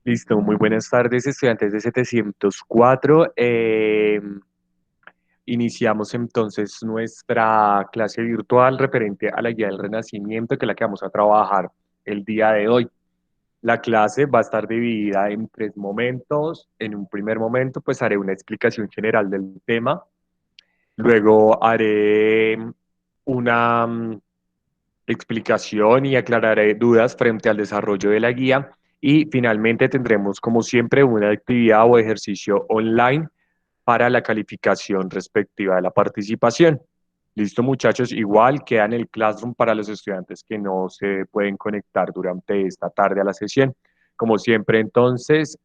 Listo, muy buenas tardes, estudiantes de 704. Iniciamos entonces nuestra clase virtual referente a la guía del Renacimiento, que es la que vamos a trabajar el día de hoy. La clase va a estar dividida en tres momentos. En un primer momento, pues haré una explicación general del tema. Luego haré una explicación y aclararé dudas frente al desarrollo de la guía. Y finalmente tendremos, como siempre, una actividad o ejercicio online para la calificación respectiva de la participación. Listo, muchachos, igual queda en el Classroom para los estudiantes que no se pueden conectar durante esta tarde a la sesión. Como siempre, entonces,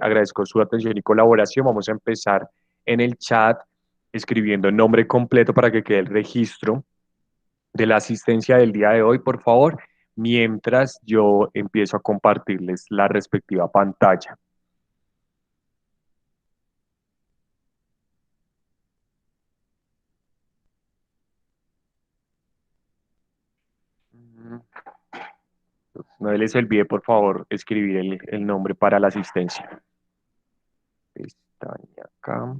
agradezco su atención y colaboración. Vamos a empezar en el chat escribiendo el nombre completo para que quede el registro de la asistencia del día de hoy, por favor, mientras yo empiezo a compartirles la respectiva pantalla. No les olvide, por favor, escribir el nombre para la asistencia. Pestaña acá.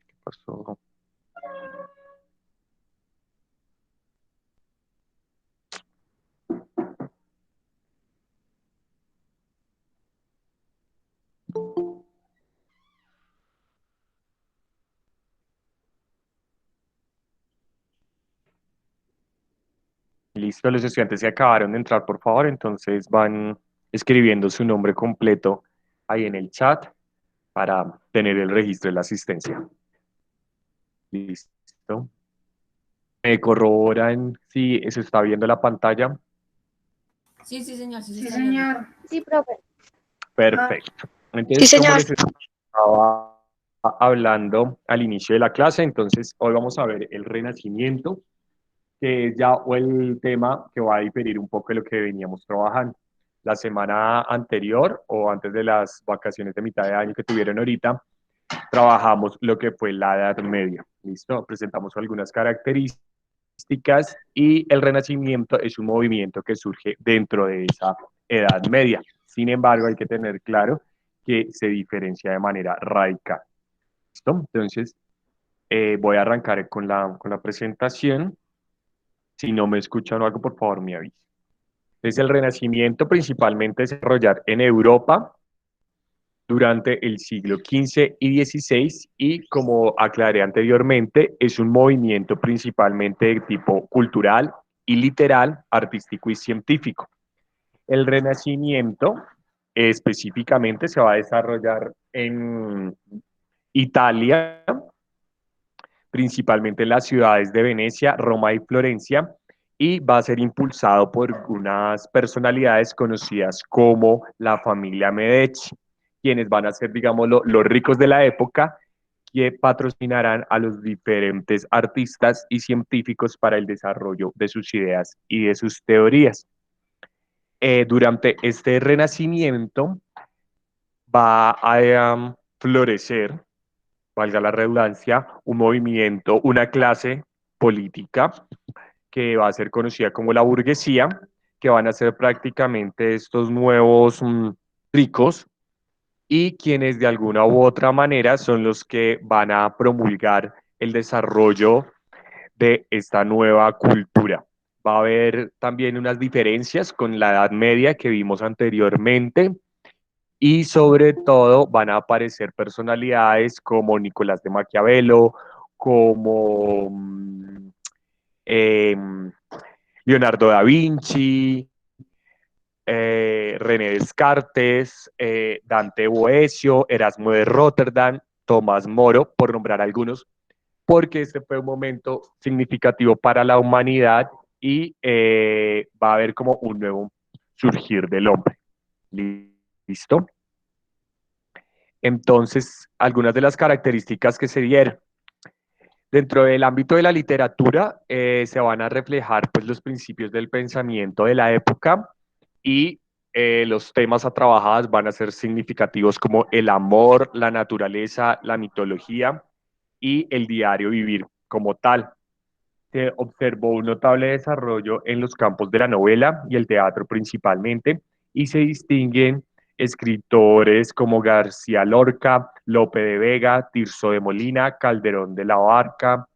¿Qué pasó? Listo, los estudiantes se acabaron de entrar, por favor, entonces van escribiendo su nombre completo ahí en el chat para tener el registro de la asistencia. Listo. ¿Me corroboran si se está viendo la pantalla? Sí, sí, señor, sí se Sí, está viendo. señor. Sí, profe. Perfecto. Sí, Entonces, como señor. les estaba hablando al inicio de la clase, entonces hoy vamos a ver el Renacimiento, que es ya o el tema que va a diferir un poco de lo que veníamos trabajando. La semana anterior o antes de las vacaciones de mitad de año que tuvieron ahorita, trabajamos lo que fue la Edad Media. ¿Listo? Presentamos algunas características y el Renacimiento es un movimiento que surge dentro de esa Edad Media. Sin embargo, hay que tener claro que se diferencia de manera radical. ¿Listo? Entonces, voy a arrancar con la presentación. Si no me escuchan o algo, por favor, me avisen. Entonces, el Renacimiento principalmente se desarrollar en Europa durante el siglo XV y XVI y, como aclaré anteriormente, es un movimiento principalmente de tipo cultural y literal, artístico y científico. El Renacimiento específicamente se va a desarrollar en Italia, principalmente en las ciudades de Venecia, Roma y Florencia, y va a ser impulsado por unas personalidades conocidas como la familia Medici, quienes van a ser, digamos, los ricos de la época, que patrocinarán a los diferentes artistas y científicos para el desarrollo de sus ideas y de sus teorías. Durante este renacimiento va a florecer, valga la redundancia, un movimiento, una clase política que va a ser conocida como la burguesía, que van a ser prácticamente estos nuevos ricos y quienes de alguna u otra manera son los que van a promulgar el desarrollo de esta nueva cultura. Va a haber también unas diferencias con la Edad Media que vimos anteriormente y sobre todo van a aparecer personalidades como Nicolás de Maquiavelo, como eh, Leonardo da Vinci, René Descartes, Dante Boecio, Erasmo de Rotterdam, Tomás Moro, por nombrar algunos, porque este fue un momento significativo para la humanidad y va a haber como un nuevo surgir del hombre. ¿Listo? Entonces, algunas de las características que se dieron. Dentro del ámbito de la literatura se van a reflejar pues, los principios del pensamiento de la época y los temas a trabajar van a ser significativos como el amor, la naturaleza, la mitología y el diario vivir como tal. Se observó un notable desarrollo en los campos de la novela y el teatro principalmente, y se distinguen escritores como García Lorca, Lope de Vega, Tirso de Molina, Calderón de la Barca,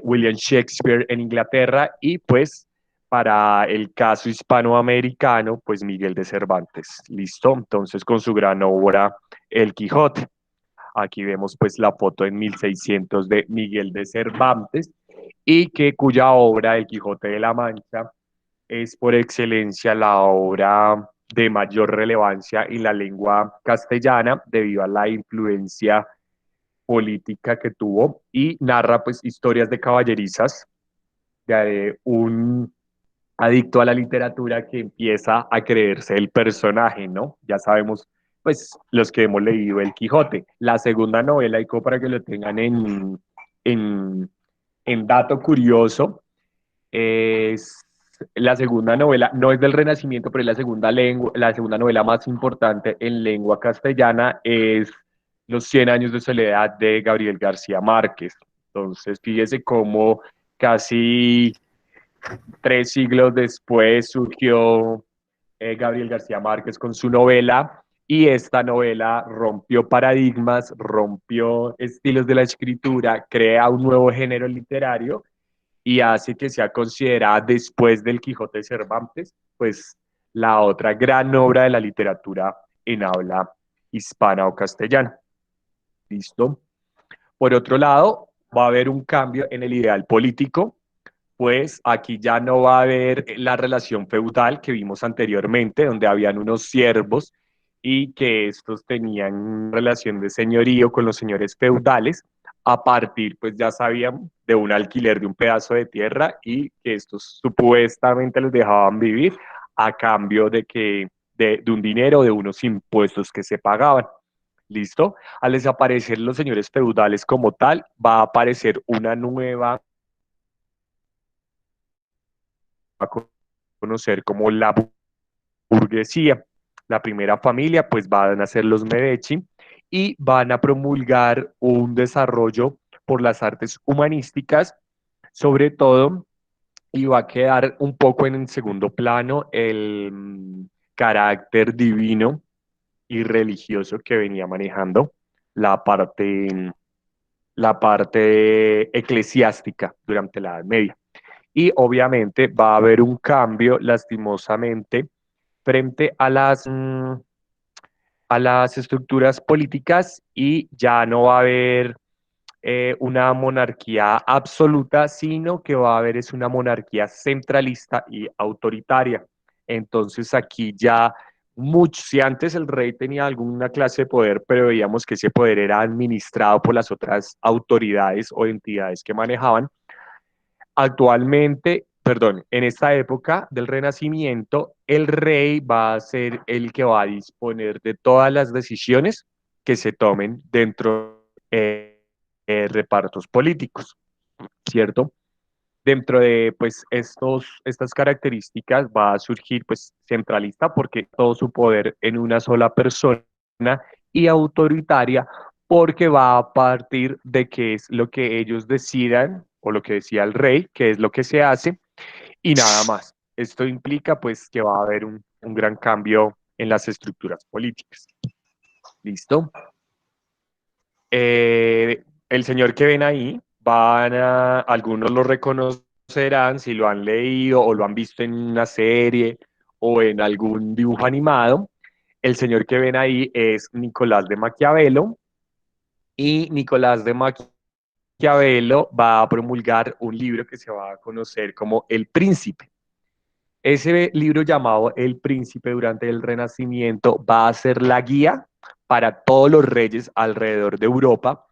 William Shakespeare en Inglaterra y pues para el caso hispanoamericano, pues Miguel de Cervantes. ¿Listo? Entonces con su gran obra El Quijote. Aquí vemos pues la foto en 1600 de Miguel de Cervantes y que cuya obra El Quijote de la Mancha es por excelencia la obra de mayor relevancia en la lengua castellana debido a la influencia política que tuvo y narra pues historias de caballerizas de un adicto a la literatura que empieza a creerse el personaje, ¿no? Ya sabemos, pues, los que hemos leído El Quijote. La segunda novela, y como para que lo tengan en, en dato curioso, es la segunda novela, no es del Renacimiento, pero es la segunda novela más importante en lengua castellana, es Los 100 años de soledad de Gabriel García Márquez. Entonces, fíjese cómo casi 3 siglos después surgió Gabriel García Márquez con su novela y esta novela rompió paradigmas, rompió estilos de la escritura, crea un nuevo género literario y hace que sea considerada después del Quijote de Cervantes, pues la otra gran obra de la literatura en habla hispana o castellana. ¿Listo? Por otro lado, va a haber un cambio en el ideal político, pues aquí ya no va a haber la relación feudal que vimos anteriormente, donde habían unos siervos y que estos tenían relación de señorío con los señores feudales, a partir, pues ya sabían, de un alquiler de un pedazo de tierra y que estos supuestamente los dejaban vivir a cambio de que de un dinero, de unos impuestos que se pagaban. ¿Listo? Al desaparecer los señores feudales como tal, va a aparecer una nueva a conocer como la burguesía. La primera familia, pues van a ser los Medici y van a promulgar un desarrollo por las artes humanísticas, sobre todo, y va a quedar un poco en segundo plano el carácter divino y religioso que venía manejando la parte, la parte eclesiástica durante la Edad Media. Y obviamente va a haber un cambio, lastimosamente, frente a las estructuras políticas y ya no va a haber una monarquía absoluta, sino que va a haber es una monarquía centralista y autoritaria. Entonces aquí ya mucho, si antes el rey tenía alguna clase de poder, pero veíamos que ese poder era administrado por las otras autoridades o entidades que manejaban, actualmente, perdón, en esta época del Renacimiento, el rey va a ser el que va a disponer de todas las decisiones que se tomen dentro de repartos políticos, ¿cierto? Dentro de pues estas características va a surgir pues centralista porque todo su poder en una sola persona y autoritaria porque va a partir de qué es lo que ellos decidan o lo que decía el rey, qué es lo que se hace y nada más. Esto implica pues que va a haber un gran cambio en las estructuras políticas. ¿Listo? El señor que ven ahí, algunos lo reconocerán si lo han leído o lo han visto en una serie o en algún dibujo animado. El señor que ven ahí es Nicolás de Maquiavelo y Nicolás de Maquiavelo va a promulgar un libro que se va a conocer como El Príncipe. Ese libro llamado El Príncipe durante el Renacimiento va a ser la guía para todos los reyes alrededor de Europa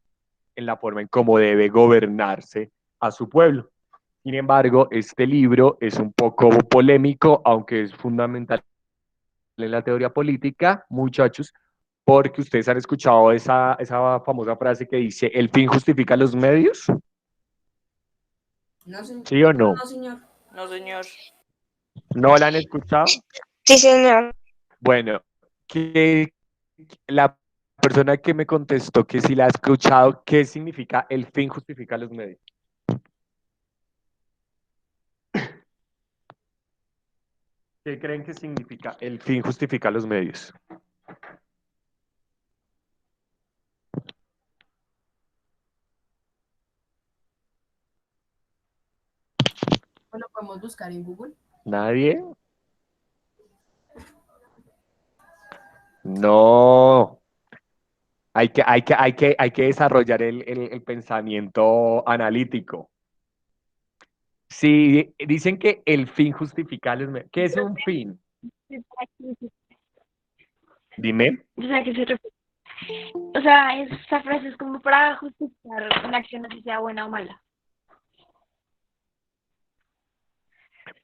en la forma en cómo debe gobernarse a su pueblo. Sin embargo, este libro es un poco polémico, aunque es fundamental en la teoría política, muchachos, porque ustedes han escuchado esa famosa frase que dice, el fin justifica los medios, No, ¿sí o no? no, señor. No, señor. ¿No la han escuchado? Sí, señor. Bueno, que la persona que me contestó que si la ha escuchado, ¿qué significa el fin justifica los medios? ¿Qué creen que significa el fin justifica los medios? Bueno, podemos buscar en Google. ¿Nadie? No. Hay que desarrollar el pensamiento analítico. Sí, dicen que el fin justifica los medios. ¿Qué es un fin? Dime. O sea, que se refiere. O sea, esa frase es como para justificar una acción, así sea buena o mala.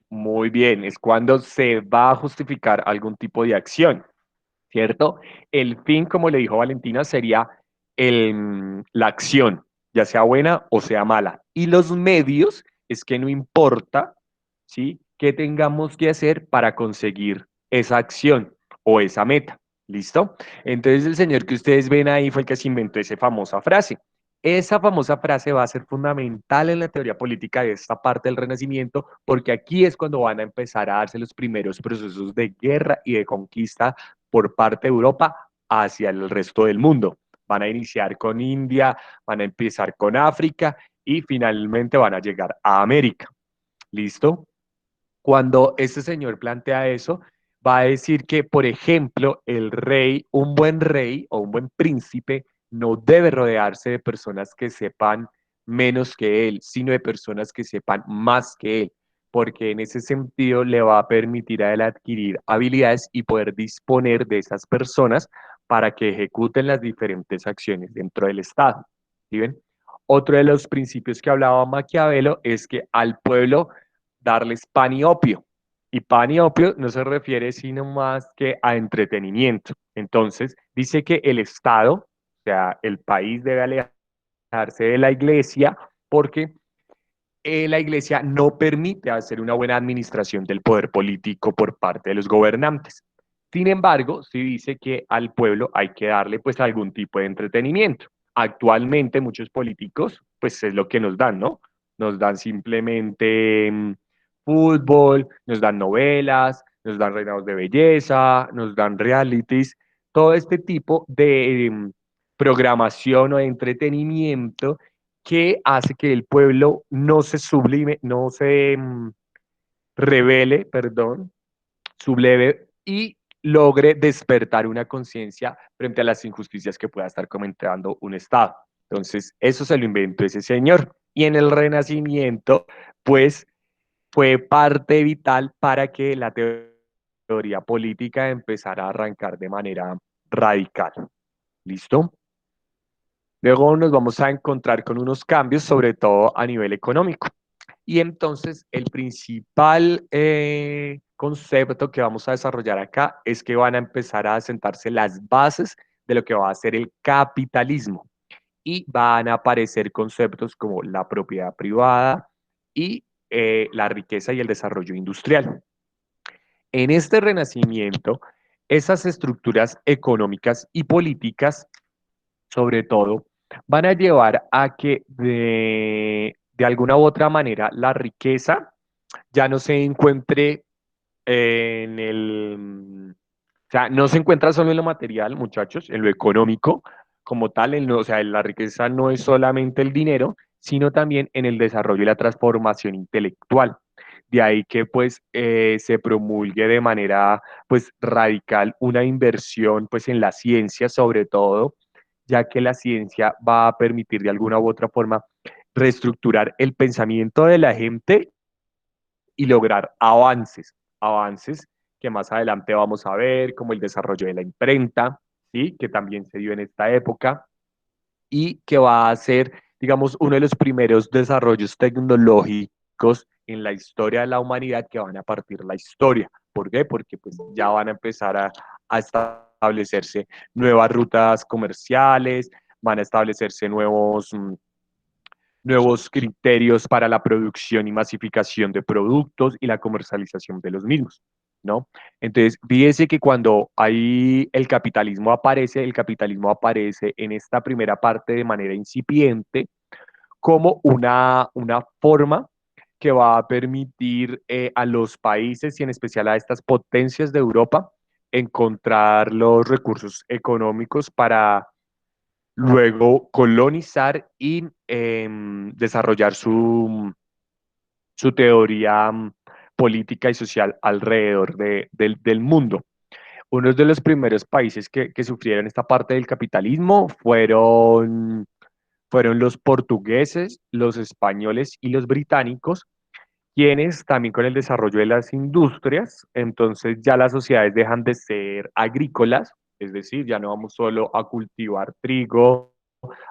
Muy bien, es cuando se va a justificar algún tipo de acción, ¿cierto? El fin, como le dijo Valentina, sería la acción, ya sea buena o sea mala. Y los medios es que no importa, ¿sí? ¿Qué tengamos que hacer para conseguir esa acción o esa meta? ¿Listo? Entonces el señor que ustedes ven ahí fue el que se inventó esa famosa frase. Esa famosa frase va a ser fundamental en la teoría política de esta parte del Renacimiento, porque aquí es cuando van a empezar a darse los primeros procesos de guerra y de conquista por parte de Europa hacia el resto del mundo. Van a iniciar con India, van a empezar con África y finalmente van a llegar a América. ¿Listo? Cuando este señor plantea eso, va a decir que, por ejemplo, el rey, un buen rey o un buen príncipe, no debe rodearse de personas que sepan menos que él, sino de personas que sepan más que él, porque en ese sentido le va a permitir a él adquirir habilidades y poder disponer de esas personas para que ejecuten las diferentes acciones dentro del Estado. ¿Sí ven? Otro de los principios que hablaba Maquiavelo es que al pueblo darles pan y opio. Y pan y opio no se refiere sino más que a entretenimiento. Entonces, dice que el Estado, o sea, el país debe alejarse de la iglesia porque la iglesia no permite hacer una buena administración del poder político por parte de los gobernantes. Sin embargo, sí dice que al pueblo hay que darle pues algún tipo de entretenimiento. Actualmente muchos políticos pues es lo que nos dan, ¿no? Nos dan simplemente fútbol, nos dan novelas, nos dan reinados de belleza, nos dan realities, todo este tipo de programación o de entretenimiento que hace que el pueblo no se sublime, no se revele, perdón, subleve y logre despertar una conciencia frente a las injusticias que pueda estar comentando un Estado. Entonces, eso se lo inventó ese señor. Y en el Renacimiento, pues, fue parte vital para que la teoría política empezara a arrancar de manera radical. ¿Listo? Luego nos vamos a encontrar con unos cambios, sobre todo a nivel económico. Y entonces el principal concepto que vamos a desarrollar acá es que van a empezar a sentarse las bases de lo que va a ser el capitalismo. Y van a aparecer conceptos como la propiedad privada y la riqueza y el desarrollo industrial. En este renacimiento, esas estructuras económicas y políticas sobre todo, van a llevar a que de alguna u otra manera la riqueza ya no se encuentre en o sea, no se encuentra solo en lo material, muchachos, en lo económico como tal, o sea, la riqueza no es solamente el dinero, sino también en el desarrollo y la transformación intelectual. De ahí que pues se promulgue de manera pues radical una inversión pues en la ciencia sobre todo, ya que la ciencia va a permitir de alguna u otra forma reestructurar el pensamiento de la gente y lograr avances que más adelante vamos a ver, como el desarrollo de la imprenta, ¿sí? Que también se dio en esta época y que va a ser, digamos, uno de los primeros desarrollos tecnológicos en la historia de la humanidad que van a partir la historia. ¿Por qué? Porque pues ya van a empezar a establecerse nuevas rutas comerciales, van a establecerse nuevos criterios para la producción y masificación de productos y la comercialización de los mismos. ¿no? Entonces, fíjese que cuando hay el capitalismo aparece en esta primera parte de manera incipiente como una forma que va a permitir a los países y en especial a estas potencias de Europa encontrar los recursos económicos para luego colonizar y desarrollar su teoría política y social alrededor del mundo. Uno de los primeros países que sufrieron esta parte del capitalismo fueron los portugueses, los españoles y los británicos, quienes también con el desarrollo de las industrias, entonces ya las sociedades dejan de ser agrícolas, es decir, ya no vamos solo a cultivar trigo,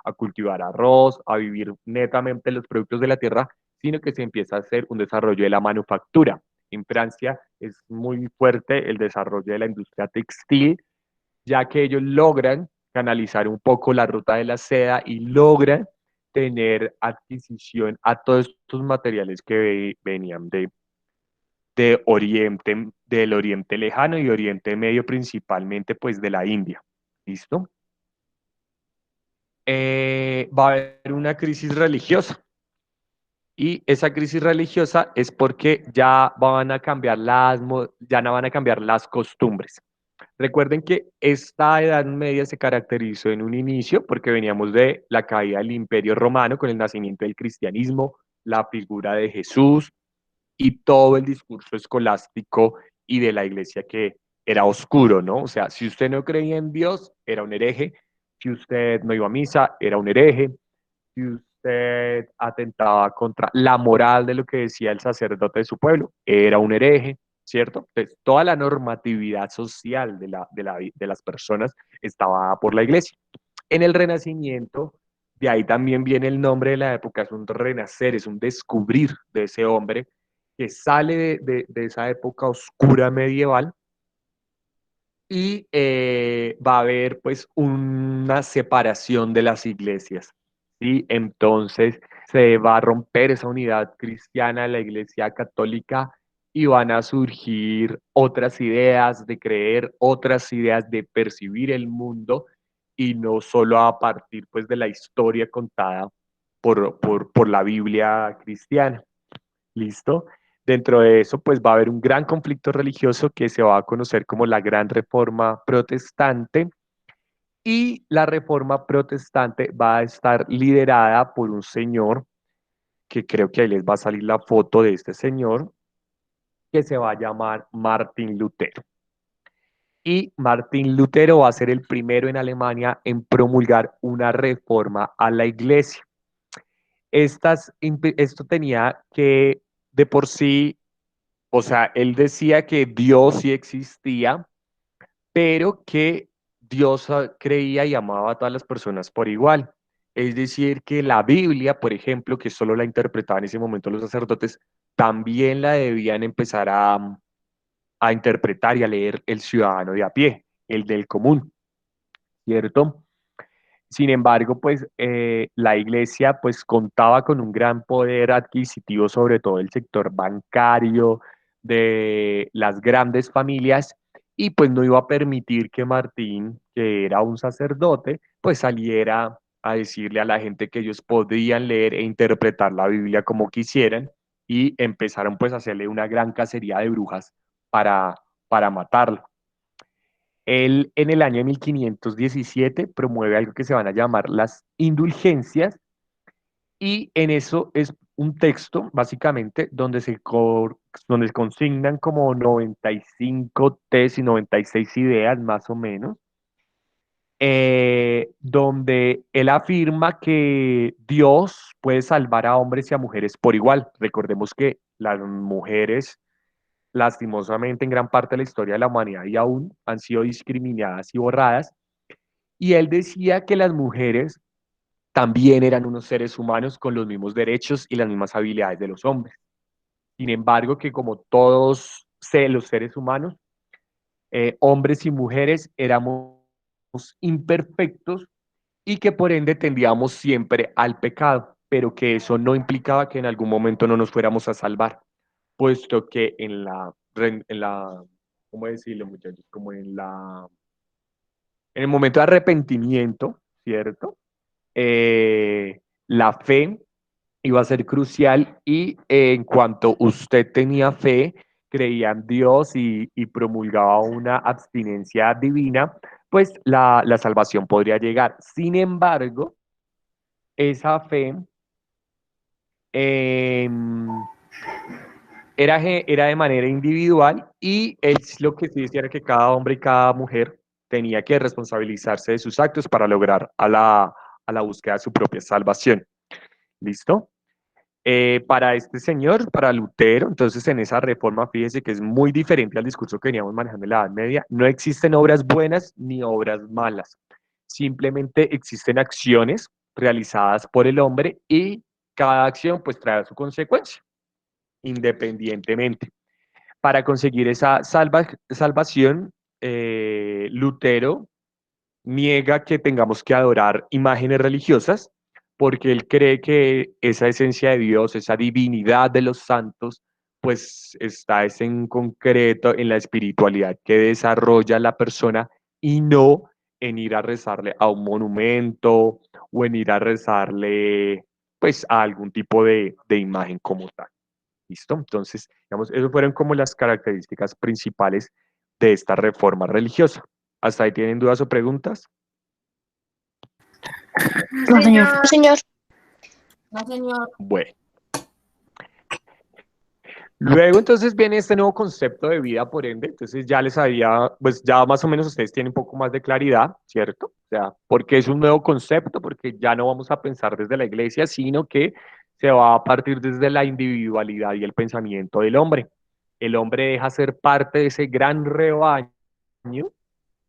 a cultivar arroz, a vivir netamente los productos de la tierra, sino que se empieza a hacer un desarrollo de la manufactura. En Francia es muy fuerte el desarrollo de la industria textil, ya que ellos logran canalizar un poco la ruta de la seda y logran tener adquisición a todos estos materiales que venían de Oriente, del Oriente Lejano y Oriente Medio, principalmente pues de la India. ¿Listo? Va a haber una crisis religiosa y esa crisis religiosa es porque ya no van a cambiar las costumbres. Recuerden que esta Edad Media se caracterizó en un inicio porque veníamos de la caída del Imperio Romano con el nacimiento del cristianismo, la figura de Jesús y todo el discurso escolástico y de la iglesia que era oscuro, ¿no? O sea, si usted no creía en Dios, era un hereje. Si usted no iba a misa, era un hereje. Si usted atentaba contra la moral de lo que decía el sacerdote de su pueblo, era un hereje, ¿cierto? Entonces, toda la normatividad social de las personas estaba dada por la iglesia. En el Renacimiento, de ahí también viene el nombre de la época, es un renacer, es un descubrir de ese hombre que sale de esa época oscura medieval y va a haber pues una separación de las iglesias, ¿sí? Entonces se va a romper esa unidad cristiana de la iglesia católica y van a surgir otras ideas de creer, otras ideas de percibir el mundo y no solo a partir pues de la historia contada por la Biblia cristiana. ¿Listo? Dentro de eso, pues va a haber un gran conflicto religioso que se va a conocer como la Gran Reforma Protestante y la Reforma Protestante va a estar liderada por un señor que creo que ahí les va a salir la foto de este señor que se va a llamar Martín Lutero. Y Martín Lutero va a ser el primero en Alemania en promulgar una reforma a la iglesia. Esto tenía que de por sí. O sea, él decía que Dios sí existía, pero que Dios creía y amaba a todas las personas por igual. Es decir, que la Biblia, por ejemplo, que solo la interpretaban en ese momento los sacerdotes, también la debían empezar a interpretar y a leer el ciudadano de a pie, el del común, ¿cierto? Sin embargo, pues la iglesia pues contaba con un gran poder adquisitivo, sobre todo el sector bancario, de las grandes familias, y pues no iba a permitir que Martín, que era un sacerdote, pues saliera a decirle a la gente que ellos podían leer e interpretar la Biblia como quisieran, y empezaron pues a hacerle una gran cacería de brujas para, para matarlo. Él en el año 1517 promueve algo que se van a llamar las indulgencias y en eso es un texto básicamente donde se consignan como 95 tesis y 96 ideas más o menos, donde él afirma que Dios puede salvar a hombres y a mujeres por igual. Recordemos que las mujeres lastimosamente en gran parte de la historia de la humanidad y aún han sido discriminadas y borradas. Y él decía que las mujeres también eran unos seres humanos con los mismos derechos y las mismas habilidades de los hombres. Sin embargo, que como todos los seres humanos, hombres y mujeres éramos imperfectos y que por ende tendíamos siempre al pecado, pero que eso no implicaba que en algún momento no nos fuéramos a salvar, puesto que en la ¿cómo decirlo, muchachos? Como en el momento de arrepentimiento, ¿cierto? La fe iba a ser crucial y en cuanto usted tenía fe, creía en Dios y promulgaba una abstinencia divina, pues la salvación podría llegar. Sin embargo, esa fe eh, era de manera individual y es lo que sí decía era que cada hombre y cada mujer tenía que responsabilizarse de sus actos para lograr a la búsqueda de su propia salvación. ¿Listo? Para este señor, para Lutero, entonces en esa reforma, fíjese que es muy diferente al discurso que veníamos manejando en la Edad Media. No existen obras buenas ni obras malas. Simplemente existen acciones realizadas por el hombre y cada acción pues trae su consecuencia, independientemente. Para conseguir esa salvación, Lutero niega que tengamos que adorar imágenes religiosas porque él cree que esa esencia de Dios, esa divinidad de los santos, pues está es en concreto en la espiritualidad que desarrolla la persona y no en ir a rezarle a un monumento o en ir a rezarle pues a algún tipo de imagen como tal. ¿Listo? Entonces, digamos, esas fueron como las características principales de esta reforma religiosa. ¿Hasta ahí tienen dudas o preguntas? No, señor. No, señor. No, señor. Bueno, luego entonces viene este nuevo concepto de vida, por ende, entonces ya les había, pues ya más o menos ustedes tienen un poco más de claridad, ¿cierto? O sea, porque es un nuevo concepto, porque ya no vamos a pensar desde la iglesia, sino que se va a partir desde la individualidad y el pensamiento del hombre. El hombre deja ser parte de ese gran rebaño,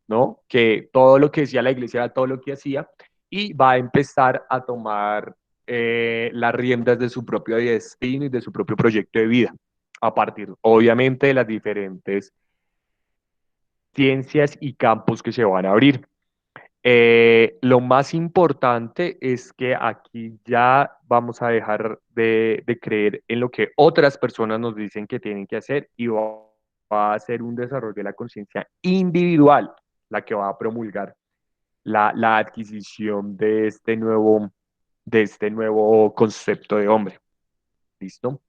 ¿no? Que todo lo que decía la iglesia era todo lo que hacía y va a empezar a tomar las riendas de su propio destino y de su propio proyecto de vida, a partir, obviamente, de las diferentes ciencias y campos que se van a abrir. Lo más importante es que aquí ya vamos a dejar de creer en lo que otras personas nos dicen que tienen que hacer y va a ser un desarrollo de la conciencia individual la que va a promulgar la adquisición de este nuevo concepto de hombre. ¿Listo?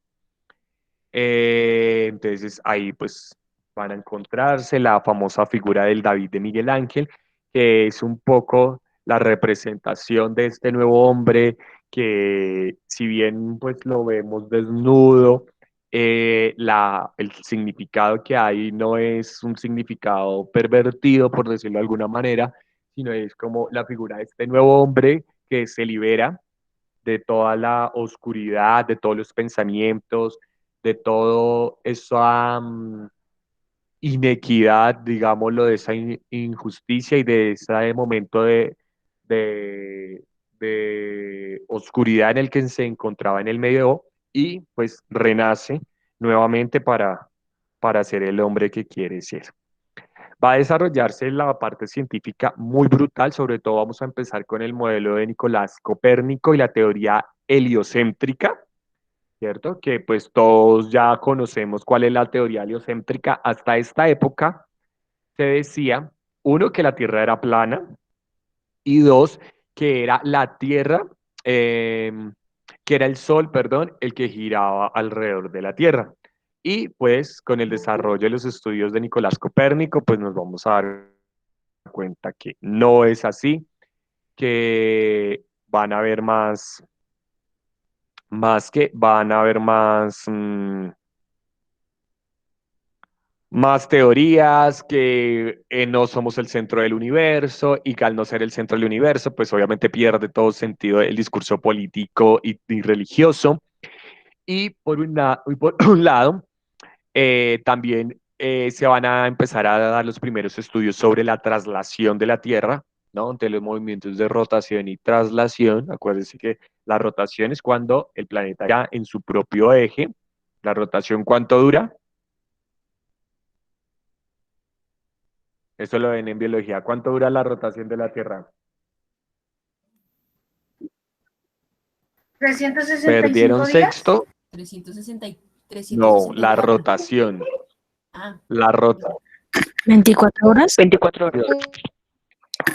Entonces ahí pues van a encontrarse la famosa figura del David de Miguel Ángel, que es un poco la representación de este nuevo hombre que si bien pues lo vemos desnudo, el significado que hay no es un significado pervertido, por decirlo de alguna manera, sino es como la figura de este nuevo hombre que se libera de toda la oscuridad, de todos los pensamientos, de todo esa inequidad, digámoslo, de esa injusticia y de ese momento de, de oscuridad en el que se encontraba en el medio y pues renace nuevamente para ser el hombre que quiere ser. Va a desarrollarse la parte científica muy brutal, sobre todo vamos a empezar con el modelo de Nicolás Copérnico y la teoría heliocéntrica, ¿cierto? Que pues todos ya conocemos cuál es la teoría heliocéntrica. Hasta esta época se decía, uno, que la Tierra era plana y dos, que era la Tierra, eh, que era el Sol, perdón, el que giraba alrededor de la Tierra. Y pues con el desarrollo de los estudios de Nicolás Copérnico, pues nos vamos a dar cuenta que no es así, que van a haber más que van a haber más teorías, que no somos el centro del universo y que al no ser el centro del universo, pues obviamente pierde todo sentido el discurso político y religioso. Y y por un lado, también se van a empezar a dar los primeros estudios sobre la traslación de la Tierra, ¿no? De los movimientos de rotación y traslación. Acuérdense que la rotación es cuando el planeta ya en su propio eje. La rotación, ¿cuánto dura? Eso lo ven en biología. ¿Cuánto dura la rotación de la Tierra? 365 ¿Perdieron días. sexto? 360 No, la 364. rotación. Ah, La rota. 24 horas. 24 horas.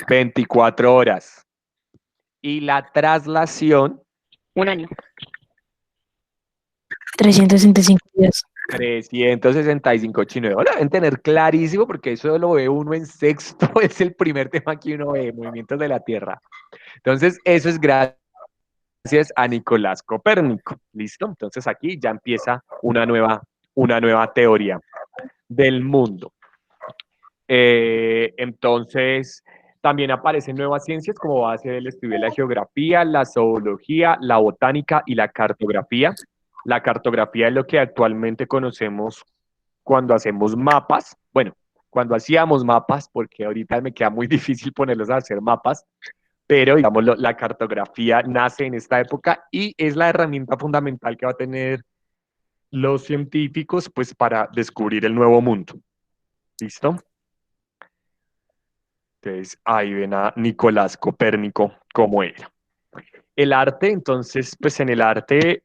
24 horas. Y la traslación, 1 año. 365 días. 365 chinos. Lo deben tener clarísimo porque eso lo ve uno en sexto, es el primer tema que uno ve, movimientos de la Tierra. Entonces, eso es gracias a Nicolás Copérnico. ¿Listo? Entonces aquí ya empieza una nueva teoría del mundo. Entonces, también aparecen nuevas ciencias como va a ser el estudio de la geografía, la zoología, la botánica y la cartografía. La cartografía es lo que actualmente conocemos cuando hacemos mapas. Bueno, cuando hacíamos mapas, porque ahorita me queda muy difícil ponerlos a hacer mapas, pero digamos, la cartografía nace en esta época y es la herramienta fundamental que va a tener los científicos pues para descubrir el nuevo mundo. ¿Listo? Entonces, ahí ven a Nicolás Copérnico como era. El arte, entonces, pues en el arte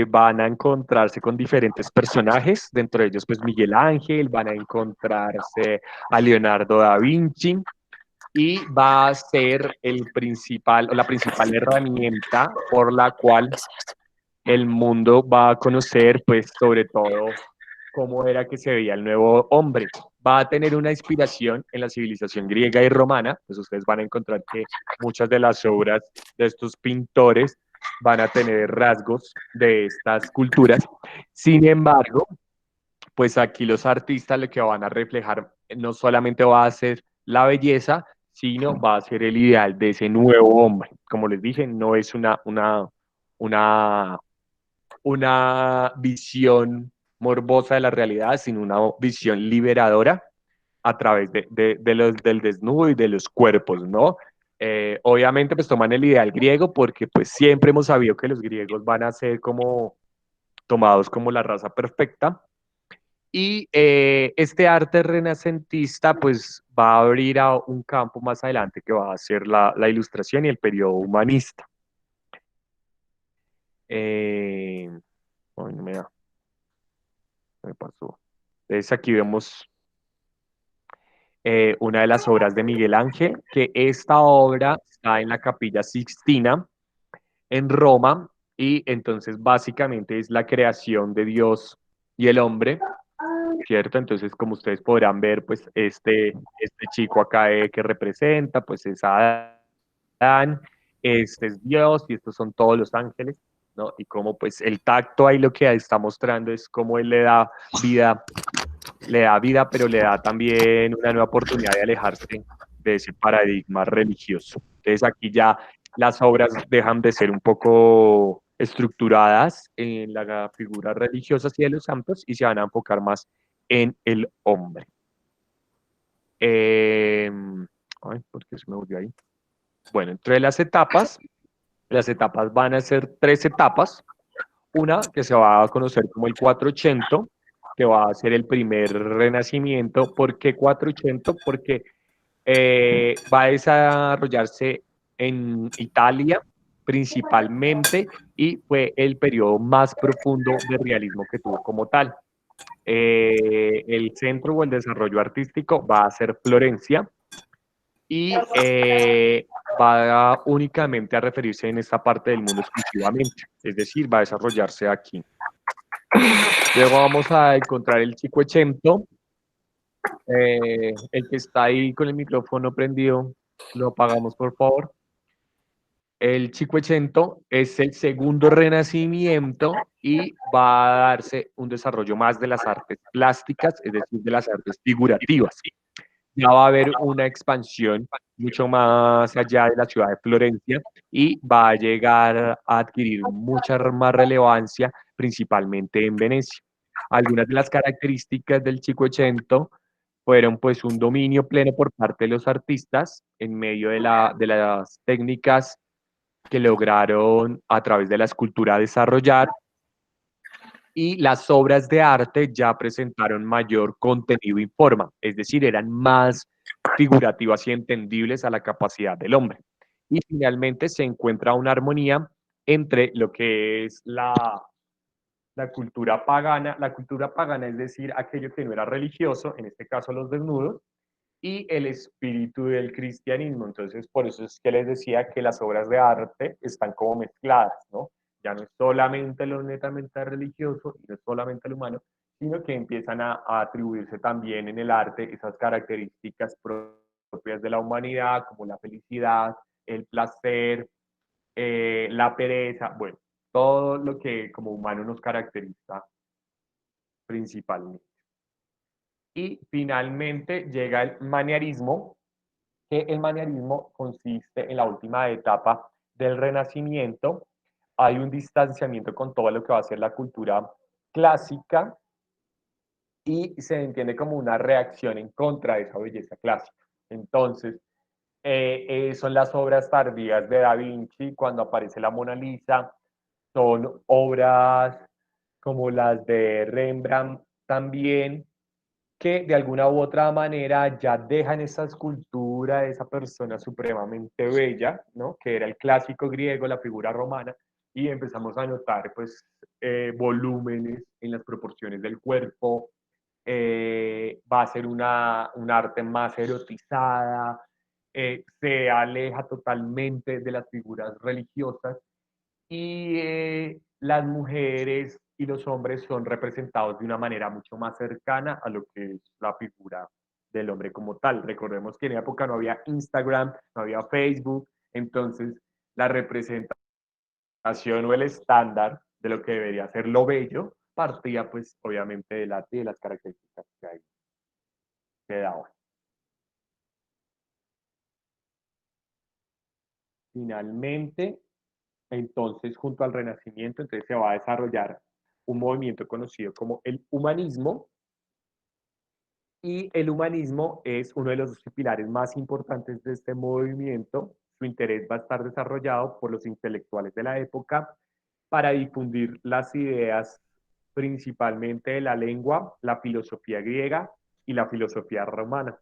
van a encontrarse con diferentes personajes, dentro de ellos, pues Miguel Ángel, van a encontrarse a Leonardo da Vinci, y va a ser el principal, o la principal herramienta por la cual el mundo va a conocer, pues, sobre todo, cómo era que se veía el nuevo hombre. Va a tener una inspiración en la civilización griega y romana, pues ustedes van a encontrar que muchas de las obras de estos pintores van a tener rasgos de estas culturas. Sin embargo, pues aquí los artistas lo que van a reflejar no solamente va a ser la belleza, sino va a ser el ideal de ese nuevo hombre. Como les dije, no es una, una visión morbosa de la realidad, sino una visión liberadora a través del desnudo y de los cuerpos, ¿no? Obviamente, pues toman el ideal griego porque pues siempre hemos sabido que los griegos van a ser como tomados como la raza perfecta. Y este arte renacentista pues va a abrir a un campo más adelante que va a ser la ilustración y el periodo humanista. Ay, no me pasó. Entonces aquí vemos una de las obras de Miguel Ángel, que esta obra está en la Capilla Sixtina en Roma y entonces básicamente es la creación de Dios y el hombre, ¿cierto? Entonces, como ustedes podrán ver, pues este chico acá que representa, pues es Adán, este es Dios y estos son todos los ángeles, ¿no? Y como pues el tacto ahí lo que está mostrando es cómo él le da vida, pero le da también una nueva oportunidad de alejarse de ese paradigma religioso. Entonces aquí ya las obras dejan de ser un poco estructuradas en la figura religiosa y de los santos y se van a enfocar más en el hombre. Ay, ¿por qué se me volvió ahí? Bueno, entre las etapas van a ser 3 etapas. Una que se va a conocer como el 480, que va a ser el primer renacimiento. ¿Por qué 480? Porque va a desarrollarse en Italia principalmente y fue el periodo más profundo de realismo que tuvo como tal. El centro o el desarrollo artístico va a ser Florencia y va únicamente a referirse en esta parte del mundo exclusivamente, es decir, va a desarrollarse aquí. Luego vamos a encontrar el Cinquecento, el que está ahí con el micrófono prendido, lo apagamos por favor. El Cinquecento es el segundo renacimiento y va a darse un desarrollo más de las artes plásticas, es decir, de las artes figurativas. Ya va a haber una expansión mucho más allá de la ciudad de Florencia y va a llegar a adquirir mucha más relevancia, principalmente en Venecia. Algunas de las características del Cinquecento fueron pues un dominio pleno por parte de los artistas en medio de las técnicas que lograron a través de la escultura desarrollar, y las obras de arte ya presentaron mayor contenido y forma, es decir, eran más figurativas y entendibles a la capacidad del hombre. Y finalmente se encuentra una armonía entre lo que es la cultura pagana es decir, aquello que no era religioso, en este caso los desnudos, y el espíritu del cristianismo. Entonces, por eso es que les decía que las obras de arte están como mezcladas, ¿no? Ya no es solamente lo netamente religioso y no es solamente lo humano, sino que empiezan a atribuirse también en el arte esas características propias de la humanidad, como la felicidad, el placer, la pereza, bueno, todo lo que como humano nos caracteriza principalmente. Y finalmente llega el manierismo, que el manierismo consiste en la última etapa del Renacimiento. Hay un distanciamiento con todo lo que va a ser la cultura clásica y se entiende como una reacción en contra de esa belleza clásica. Entonces, son las obras tardías de Da Vinci, cuando aparece la Mona Lisa, son obras como las de Rembrandt también, que de alguna u otra manera ya dejan esa escultura de esa persona supremamente bella, ¿no? Que era el clásico griego, la figura romana, y empezamos a notar pues volúmenes en las proporciones del cuerpo, va a ser un arte más erotizada, se aleja totalmente de las figuras religiosas y las mujeres y los hombres son representados de una manera mucho más cercana a lo que es la figura del hombre como tal. Recordemos que en época no había Instagram, no había Facebook, entonces la representación o el estándar de lo que debería ser lo bello partía pues obviamente de las características que hay que daban. Finalmente, entonces junto al Renacimiento, entonces se va a desarrollar un movimiento conocido como el humanismo, y el humanismo es uno de los pilares más importantes de este movimiento. Su interés va a estar desarrollado por los intelectuales de la época para difundir las ideas principalmente de la lengua, la filosofía griega y la filosofía romana.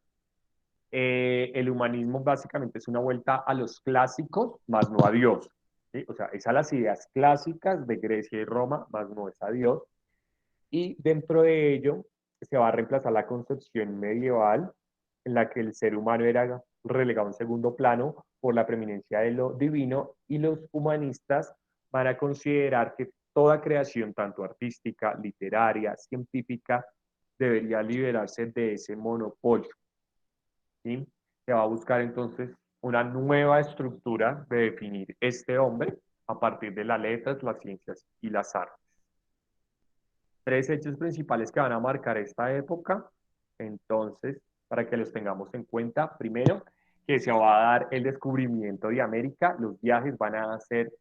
El humanismo básicamente es una vuelta a los clásicos, más no a Dios. ¿Sí? O sea, es a las ideas clásicas de Grecia y Roma, más no es a Dios. Y dentro de ello se va a reemplazar la concepción medieval en la que el ser humano era relegado a un segundo plano por la preeminencia de lo divino, y los humanistas van a considerar que toda creación, tanto artística, literaria, científica, debería liberarse de ese monopolio. ¿Sí? Se va a buscar entonces una nueva estructura de definir este hombre a partir de las letras, las ciencias y las artes. Tres hechos principales que van a marcar esta época, entonces, para que los tengamos en cuenta. Primero, que se va a dar el descubrimiento de América, los viajes van a ser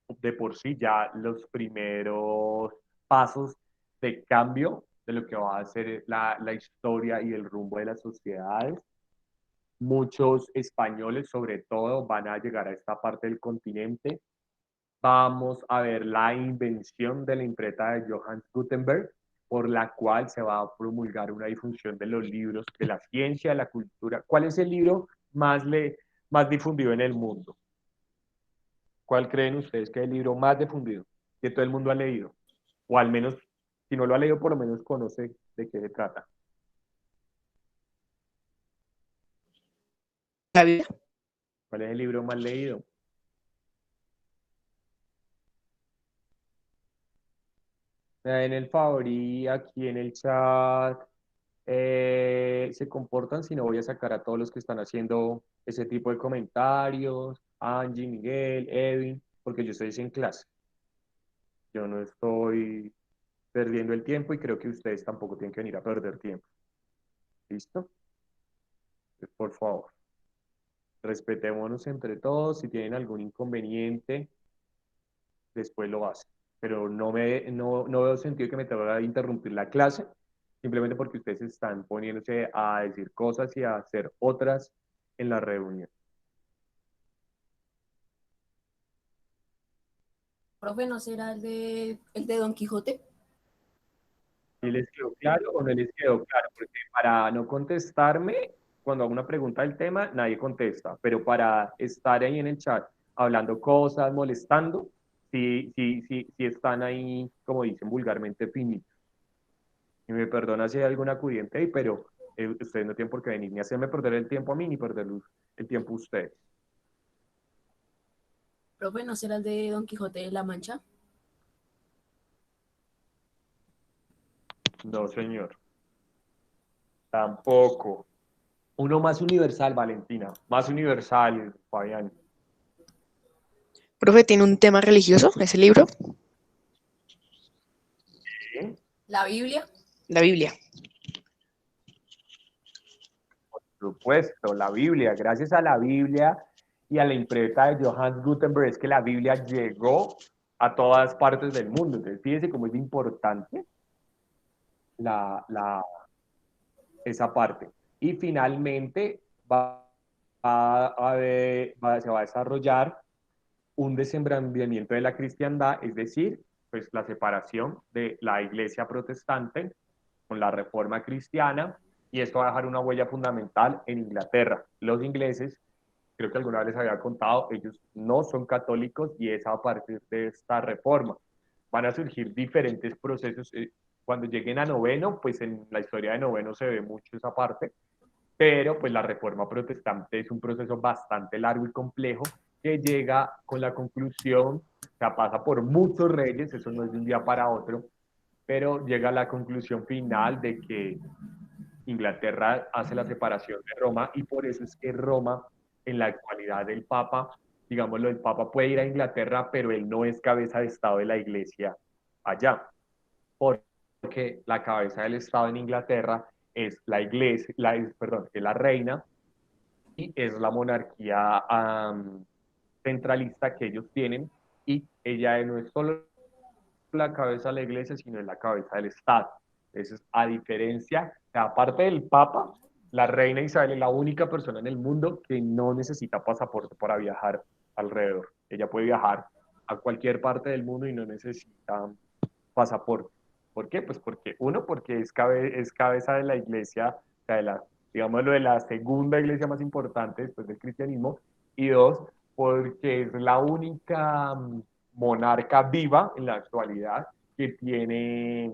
de por sí ya los primeros pasos de cambio de lo que va a ser la historia y el rumbo de las sociedades. Muchos españoles, sobre todo, van a llegar a esta parte del continente. Vamos a ver la invención de la imprenta de Johannes Gutenberg, por la cual se va a promulgar una difusión de los libros de la ciencia, de la cultura. ¿Cuál es el libro más difundido en el mundo? ¿Cuál creen ustedes que es el libro más difundido que todo el mundo ha leído? O al menos, si no lo ha leído, por lo menos conoce de qué se trata. La Biblia. ¿Cuál es el libro más leído? En el favor y aquí en el chat se comportan, si no voy a sacar a todos los que están haciendo ese tipo de comentarios, Angie, Miguel, Edwin, porque yo estoy en clase. Yo no estoy perdiendo el tiempo y creo que ustedes tampoco tienen que venir a perder tiempo. ¿Listo? Pues, por favor, respetémonos entre todos. Si tienen algún inconveniente, después lo hacen. Pero no veo sentido que me tenga que interrumpir la clase simplemente porque ustedes están poniéndose a decir cosas y a hacer otras en la reunión. Profe, ¿no será el de Don Quijote? ¿Sí les quedó claro o no les quedó claro? Porque para no contestarme, cuando hago una pregunta del tema, nadie contesta, pero para estar ahí en el chat hablando cosas, molestando, sí están ahí, como dicen vulgarmente, finitos. Y me perdona si hay algún acudiente ahí, pero ustedes no tienen por qué venir ni hacerme perder el tiempo a mí, ni perder el tiempo a ustedes. Profe, ¿no será el de Don Quijote de la Mancha? No, señor. Tampoco. Uno más universal, Valentina. Más universal, Fabián. Profe, ¿tiene un tema religioso ese libro? ¿Sí? ¿La Biblia? La Biblia. Por supuesto, la Biblia. Gracias a la Biblia y a la imprenta de Johannes Gutenberg es que la Biblia llegó a todas partes del mundo. Entonces, fíjense cómo es importante la, la, esa parte. Y finalmente se va a desarrollar un desembramiento de la cristiandad, es decir, pues la separación de la iglesia protestante con la reforma cristiana, y esto va a dejar una huella fundamental en Inglaterra. Los ingleses, creo que alguna vez les había contado, ellos no son católicos y es a partir de esta reforma. Van a surgir diferentes procesos. Cuando lleguen a noveno, pues en la historia de noveno se ve mucho esa parte, pero pues la reforma protestante es un proceso bastante largo y complejo que llega con la conclusión, o sea, pasa por muchos reyes, eso no es de un día para otro, pero llega a la conclusión final de que Inglaterra hace la separación de Roma y por eso es que Roma, en la actualidad del Papa, digámoslo, el Papa puede ir a Inglaterra, pero él no es cabeza de Estado de la Iglesia allá, porque la cabeza del Estado en Inglaterra es la iglesia, perdón, es la reina y es la monarquía centralista que ellos tienen, y ella no es solo la cabeza de la iglesia, sino es la cabeza del Estado. Entonces, a diferencia, aparte del Papa, la reina Isabel es la única persona en el mundo que no necesita pasaporte para viajar alrededor. Ella puede viajar a cualquier parte del mundo y no necesita pasaporte. ¿Por qué? Pues porque, uno, porque es cabeza de la iglesia, o sea, digámoslo, de la segunda iglesia más importante después del cristianismo, y dos, porque es la única monarca viva en la actualidad que tiene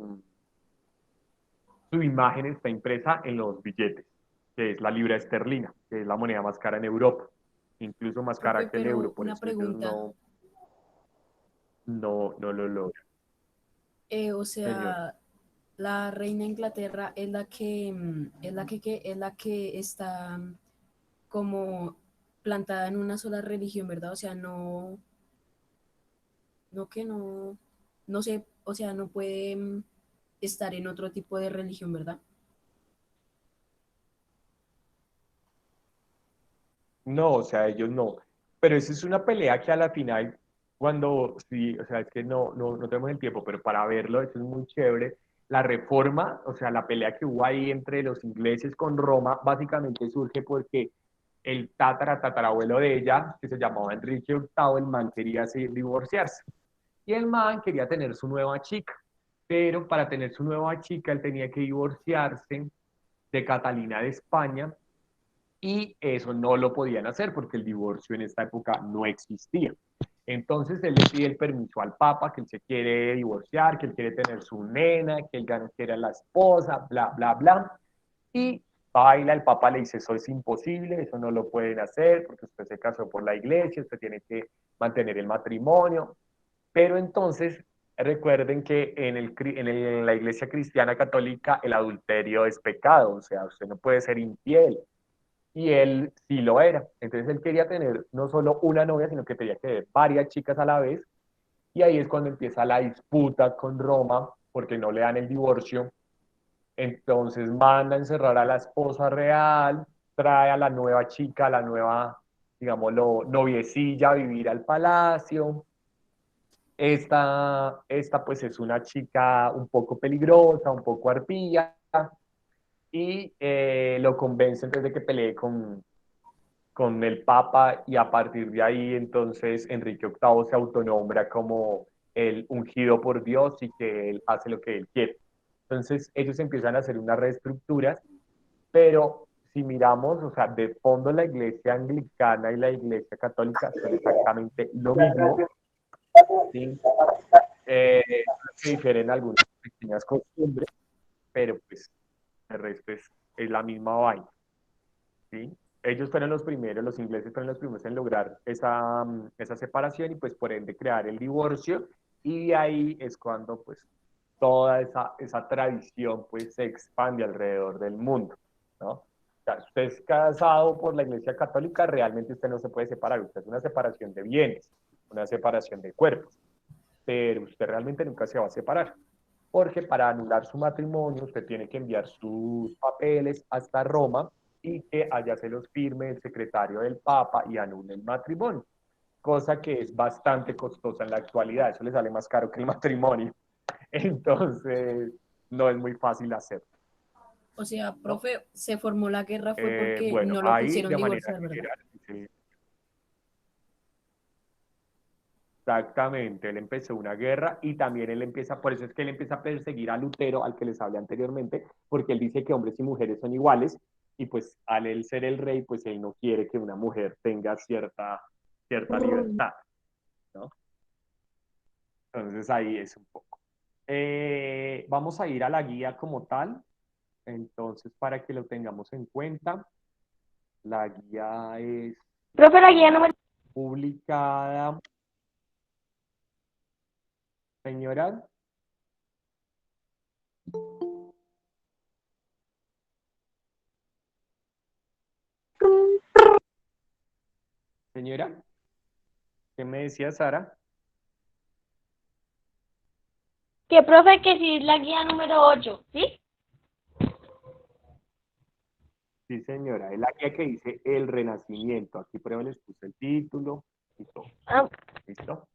su imagen está impresa en los billetes, que es la libra esterlina, que es la moneda más cara en Europa, incluso más Profe, cara que el euro, pero por una eso ellos pregunta. no lo logran, O señor. sea, la reina de Inglaterra es la que, es la que está como plantada en una sola religión, ¿verdad? O sea, no sé, o sea, no puede estar en otro tipo de religión, ¿verdad? No, o sea, ellos no. Pero esa es una pelea que a la final, cuando, sí, o sea, es que no tenemos el tiempo, pero para verlo, eso es muy chévere. La reforma, o sea, la pelea que hubo ahí entre los ingleses con Roma, básicamente surge porque el tatarabuelo de ella, que se llamaba Enrique VIII, el man quería divorciarse. Y el man quería tener su nueva chica. Pero para tener su nueva chica, él tenía que divorciarse de Catalina de España, y eso no lo podían hacer porque el divorcio en esta época no existía. Entonces él le pide el permiso al Papa, que él se quiere divorciar, que él quiere tener su nena, que él ya no quiere a la esposa, bla, bla, bla. Y baila, el Papa le dice, eso es imposible, eso no lo pueden hacer porque usted se casó por la iglesia, usted tiene que mantener el matrimonio. Pero entonces recuerden que en la iglesia cristiana católica el adulterio es pecado, o sea, usted no puede ser infiel, y él sí lo era. Entonces él quería tener no solo una novia, sino que quería tener varias chicas a la vez, y ahí es cuando empieza la disputa con Roma, porque no le dan el divorcio. Entonces manda a encerrar a la esposa real, trae a la nueva chica, a la nueva, digámoslo, noviecilla a vivir al palacio. Esta pues es una chica un poco peligrosa, un poco arpilla, y lo convence entonces de que pelee con el Papa, y a partir de ahí entonces Enrique VIII se autonombra como el ungido por Dios y que él hace lo que él quiere. Entonces ellos empiezan a hacer unas reestructuras, pero si miramos, o sea, de fondo la iglesia anglicana y la iglesia católica son exactamente lo mismo, ¿sí? Se difieren algunas pequeñas costumbres, pero pues el resto es la misma vaina, ¿sí? Ellos fueron los primeros, los ingleses fueron los primeros en lograr esa separación y pues por ende crear el divorcio, y de ahí es cuando pues toda esa tradición pues se expande alrededor del mundo, ¿no? O sea, usted es casado por la Iglesia Católica, realmente usted no se puede separar, usted es una separación de bienes, una separación de cuerpos, pero usted realmente nunca se va a separar, porque para anular su matrimonio usted tiene que enviar sus papeles hasta Roma y que allá se los firme el secretario del Papa y anule el matrimonio, cosa que es bastante costosa en la actualidad, eso le sale más caro que el matrimonio, entonces no es muy fácil hacer. O sea, ¿No? profe, se formó la guerra fue porque Bueno, no lo ahí quisieron de manera divorciar, ¿verdad? general, sí, exactamente, él empezó una guerra y también él empieza, por eso es que él empieza a perseguir a Lutero, al que les hablé anteriormente, porque él dice que hombres y mujeres son iguales y pues al él ser el rey, pues él no quiere que una mujer tenga cierta libertad, ¿no? Entonces ahí es un poco. Vamos a ir a la guía como tal, entonces para que lo tengamos en cuenta, la guía es Profe, la guía número... publicada, señora. Señora, ¿qué me decía Sara? Que profe, que sí es la guía número 8, ¿sí? Sí, señora, es la guía que dice El Renacimiento. Aquí prueben, les puse el título y todo. Ah, ¿Listo?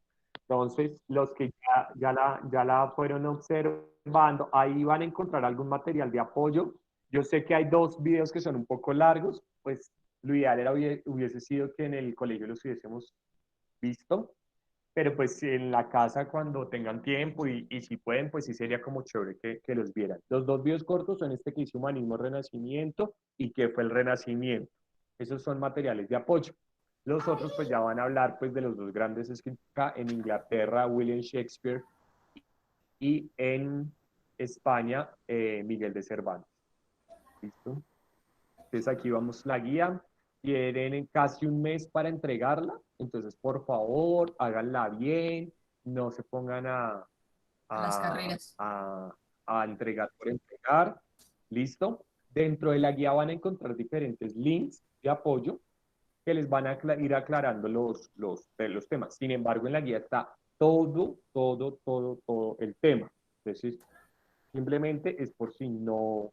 Entonces, los que ya la fueron observando, ahí van a encontrar algún material de apoyo. Yo sé que hay dos videos que son un poco largos, pues lo ideal hubiese sido que en el colegio los hubiésemos visto, pero pues en la casa cuando tengan tiempo y si pueden, pues sí sería como chévere que los vieran. Los dos videos cortos son este que hizo Humanismo Renacimiento y que fue el Renacimiento. Esos son materiales de apoyo. Los otros pues ya van a hablar pues de los dos grandes escritores en Inglaterra, William Shakespeare, y en España, Miguel de Cervantes. ¿Listo? Entonces aquí vamos la guía. Tienen casi un mes para entregarla, entonces por favor háganla bien, no se pongan A las a, carreras. a, a entregar por entregar. ¿Listo? Dentro de la guía van a encontrar diferentes links de apoyo que les van a ir aclarando los temas. Sin embargo, en la guía está todo el tema. Entonces, simplemente es por si no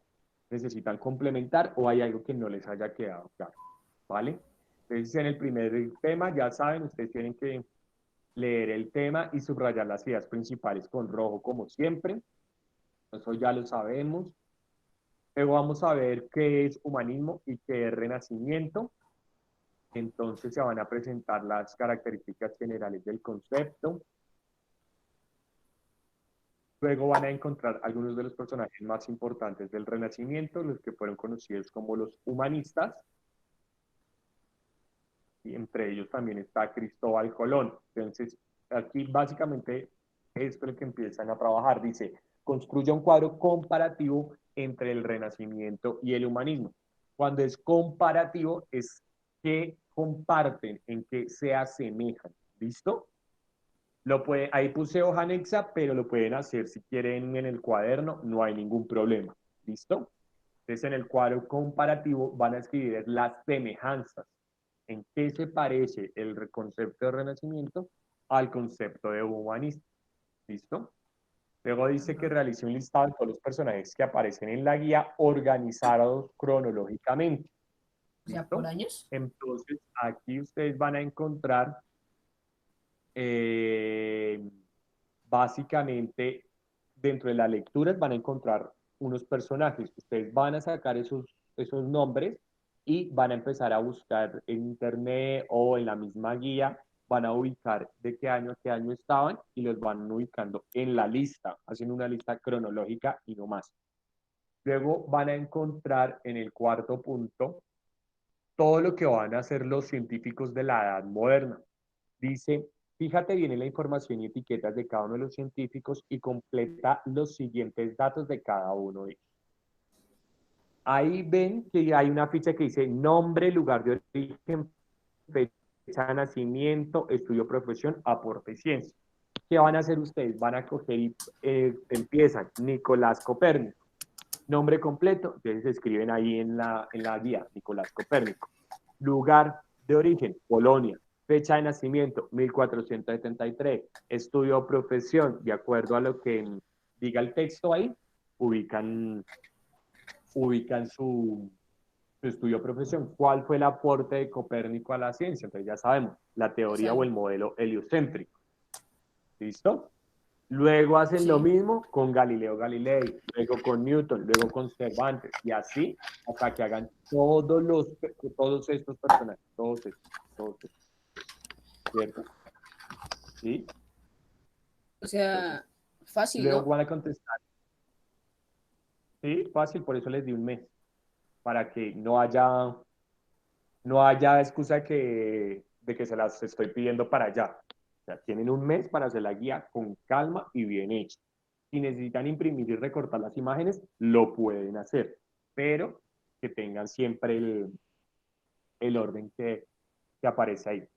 necesitan complementar o hay algo que no les haya quedado claro, ¿vale? Entonces, en el primer tema, ya saben, ustedes tienen que leer el tema y subrayar las ideas principales con rojo, como siempre. Eso ya lo sabemos. Luego vamos a ver qué es humanismo y qué es renacimiento. Entonces se van a presentar las características generales del concepto. Luego van a encontrar algunos de los personajes más importantes del Renacimiento, los que fueron conocidos como los humanistas, y entre ellos también está Cristóbal Colón. Entonces, aquí básicamente esto es lo que empiezan a trabajar. Dice, construye un cuadro comparativo entre el Renacimiento y el humanismo. Cuando es comparativo, es que comparten, en que se asemejan. ¿Listo? Ahí puse hoja anexa, pero lo pueden hacer si quieren en el cuaderno, no hay ningún problema. ¿Listo? Entonces, en el cuadro comparativo van a escribir las semejanzas. ¿En qué se parece el concepto de renacimiento al concepto de humanista? ¿Listo? Luego dice que realice un listado de todos los personajes que aparecen en la guía organizados cronológicamente. O sea, por ¿Listo? años. Entonces, aquí ustedes van a encontrar eh, básicamente dentro de las lecturas van a encontrar unos personajes. Ustedes van a sacar esos nombres y van a empezar a buscar en internet o en la misma guía, van a ubicar de qué año a qué año estaban y los van ubicando en la lista, haciendo una lista cronológica y no más. Luego van a encontrar en el cuarto punto todo lo que van a hacer los científicos de la edad moderna. Dice fíjate bien en la información y etiquetas de cada uno de los científicos y completa los siguientes datos de cada uno de ellos. Ahí ven que hay una ficha que dice nombre, lugar de origen, fecha de nacimiento, estudio, profesión, aporte y ciencia. ¿Qué van a hacer ustedes? Van a coger y empiezan Nicolás Copérnico. Nombre completo, entonces escriben ahí en la guía, Nicolás Copérnico. Lugar de origen, Polonia. Fecha de nacimiento, 1473. Estudio o profesión, de acuerdo a lo que diga el texto ahí, ubican su estudio o profesión. ¿Cuál fue el aporte de Copérnico a la ciencia? Entonces ya sabemos, la teoría o el modelo heliocéntrico. ¿Listo? Luego hacen lo mismo con Galileo Galilei, luego con Newton, luego con Cervantes, y así hasta que hagan todos estos personajes, todos estos, ¿cierto? ¿Sí? O sea, fácil, Luego ¿no? van a contestar. Sí, fácil, por eso les di un mes, para que no haya excusa de que se las estoy pidiendo para allá. O sea, tienen un mes para hacer la guía con calma y bien hecha. Si necesitan imprimir y recortar las imágenes, lo pueden hacer, pero que tengan siempre el orden que aparece ahí.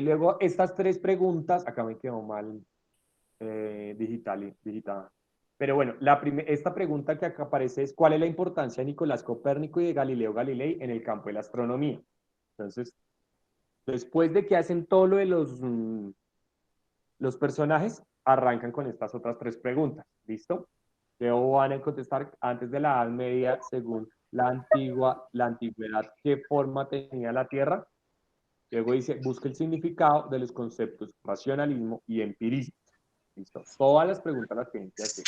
Luego, estas tres preguntas, acá me quedó mal digitada. Pero bueno, esta pregunta que acá aparece es: ¿cuál es la importancia de Nicolás Copérnico y de Galileo Galilei en el campo de la astronomía? Entonces, después de que hacen todo lo de los personajes, arrancan con estas otras tres preguntas. ¿Listo? Luego van a contestar antes de la Edad Media, según la antigüedad, ¿qué forma tenía la Tierra? Luego dice, busca el significado de los conceptos racionalismo y empirismo. ¿Listo? Todas las preguntas las tienen que hacer.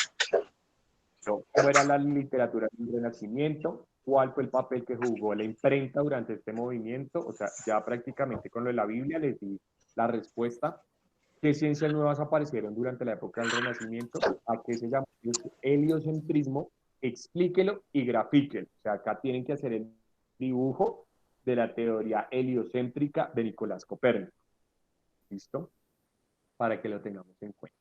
¿Cómo era la literatura del Renacimiento? ¿Cuál fue el papel que jugó la imprenta durante este movimiento? O sea, ya prácticamente con lo de la Biblia les di la respuesta. ¿Qué ciencias nuevas aparecieron durante la época del Renacimiento? ¿A qué se llama heliocentrismo? Explíquelo y grafíquelo. O sea, acá tienen que hacer el dibujo de la teoría heliocéntrica de Nicolás Copérnico. ¿Listo? Para que lo tengamos en cuenta.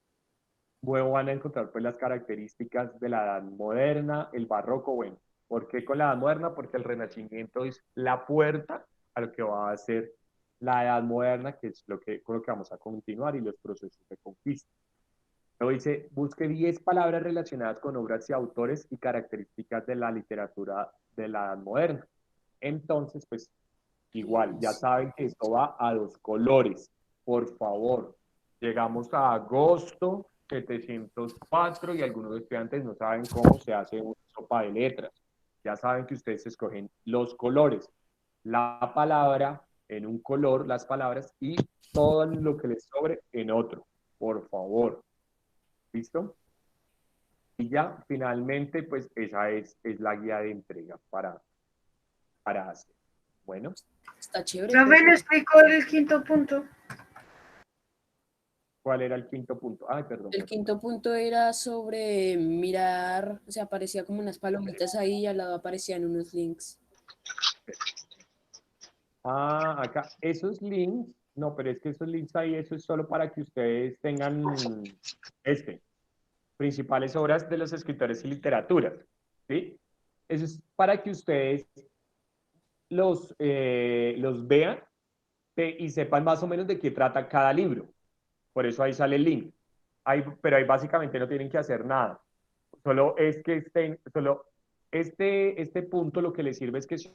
Luego van a encontrar pues las características de la Edad Moderna, el Barroco. Bueno, ¿por qué con la Edad Moderna? Porque el Renacimiento es la puerta a lo que va a ser la Edad Moderna, que es con lo que vamos a continuar, y los procesos de conquista. Luego dice, busque 10 palabras relacionadas con obras y autores y características de la literatura de la Edad Moderna. Entonces, pues, igual, ya saben que esto va a 2 colores. Por favor, llegamos a agosto 704 y algunos estudiantes no saben cómo se hace una sopa de letras. Ya saben que ustedes escogen los colores, la palabra en un color, las palabras, y todo lo que les sobre en otro. Por favor. ¿Listo? Y ya, finalmente, pues esa es la guía de entrega para hacer. Bueno. Está chévere. Profe, ¿no explicó el quinto punto? ¿Cuál era el quinto punto? Ay, perdón. El quinto punto era sobre mirar, o sea, aparecía como unas palomitas ahí y al lado aparecían unos links. Acá, esos links, no, pero es que esos links ahí, eso es solo para que ustedes tengan principales obras de los escritores y literaturas, ¿sí? Eso es para que ustedes los vean y sepan más o menos de qué trata cada libro. Por eso ahí sale el link. Pero ahí básicamente no tienen que hacer nada. Solo es que este punto lo que les sirve es que si